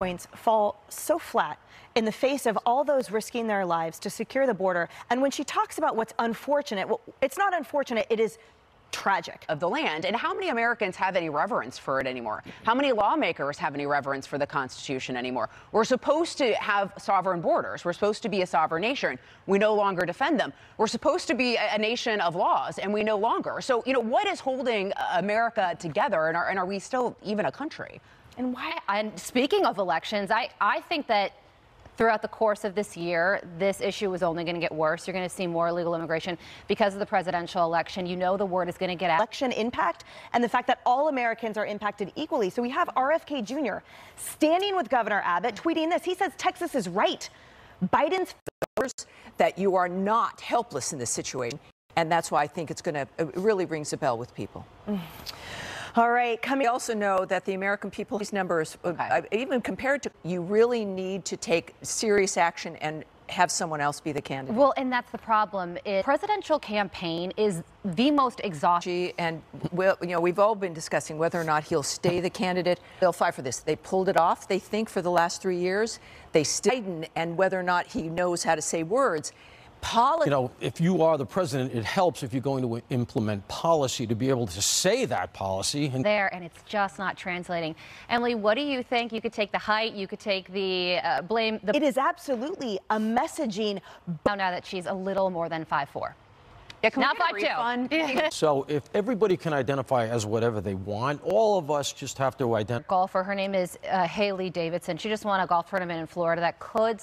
points fall so flat in the face of all those risking their lives to secure the border. And when she talks about what's unfortunate, well, it's not unfortunate, it is tragic. Of the land, and how many Americans have any reverence for it anymore? How many lawmakers have any reverence for the Constitution anymore? We're supposed to have sovereign borders. We're supposed to be a sovereign nation. We no longer defend them. We're supposed to be a nation of laws, and we no longer. So, what is holding America together, and are we still even a country? And why? And speaking of elections, I think that throughout the course of this year, this issue is only going to get worse. You're going to see more illegal immigration because of the presidential election. The word is going to get out. Election impact and the fact that all Americans are impacted equally. So we have RFK Jr. standing with Governor Abbott, tweeting this. He says Texas is right. Biden's that you are not helpless in this situation. And that's why I think it really rings a bell with people. All right. We also know that the American people, these numbers, even compared to, you really need to take serious action and have someone else be the candidate. Well, and that's the problem. Presidential campaign is the most exhausting. And we've all been discussing whether or not he'll stay the candidate. They'll fight for this. They pulled it off, they think, for the last 3 years. They stayed, and whether or not he knows how to say words. If you are the president, it helps if you're going to implement policy to be able to say that policy. And it's just not translating. Emily, what do you think? You could take the height, you could take the blame. It is absolutely a messaging. Now that she's a little more than 5'4". Yeah, not 5'2". So if everybody can identify as whatever they want, all of us just have to identify. Golfer, her name is Haley Davidson. She just won a golf tournament in Florida that could.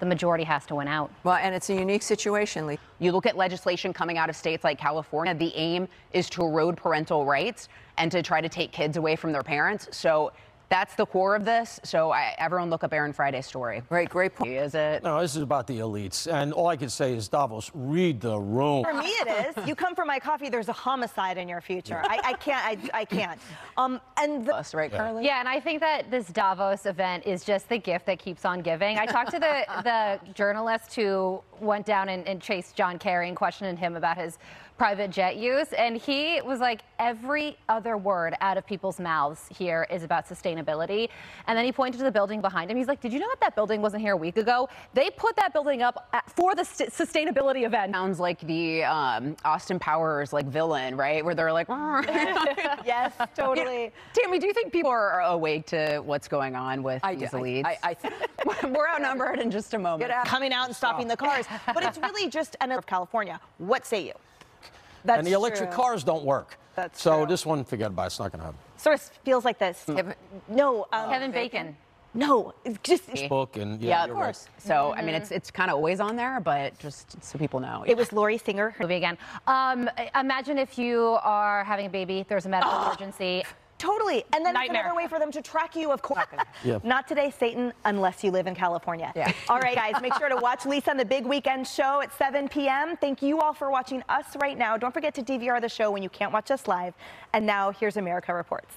The majority has to win out. Well, and it's a unique situation, Lee. You look at legislation coming out of states like California, the aim is to erode parental rights and to try to take kids away from their parents. So that's the core of this. So everyone look up Aaron Friday's story. Right, great point. Is it? No, this is about the elites. And all I can say is, Davos, read the room. For me, it is. You come for my coffee, there's a homicide in your future. I can't. Right, Carley? Yeah, and I think that this Davos event is just the gift that keeps on giving. I talked to the journalist who went down and chased John Kerry and questioned him about his private jet use, and he was like, every other word out of people's mouths here is about sustainability. And then he pointed to the building behind him. He's like, did you know that building wasn't here a week ago? They put that building up for the sustainability event. Sounds like the Austin Powers villain, right? Where they're like, yes, totally. Tammy, do you think people are awake to what's going on with these elites? I think we're outnumbered in just a moment. Coming out and stopping the cars. But it's really just of California. What say you? And the electric cars don't work. That's so true. This one, forget about it. It's not going to happen. Sort of feels like this. Kevin Bacon. No, it's just Facebook and yeah, of Right. course. So I mean, it's kind of always on there, but just so people know. It was Lori Singer. Movie again. Imagine if you are having a baby. There's a medical emergency. Totally. And then Nightmare. It's another way for them to track you, of course. Yeah. Not today, Satan, unless you live in California. Yeah. All right, guys, make sure to watch Lisa on the Big Weekend Show at 7 p.m. Thank you all for watching us right now. Don't forget to DVR the show when you can't watch us live. And now, here's America Reports.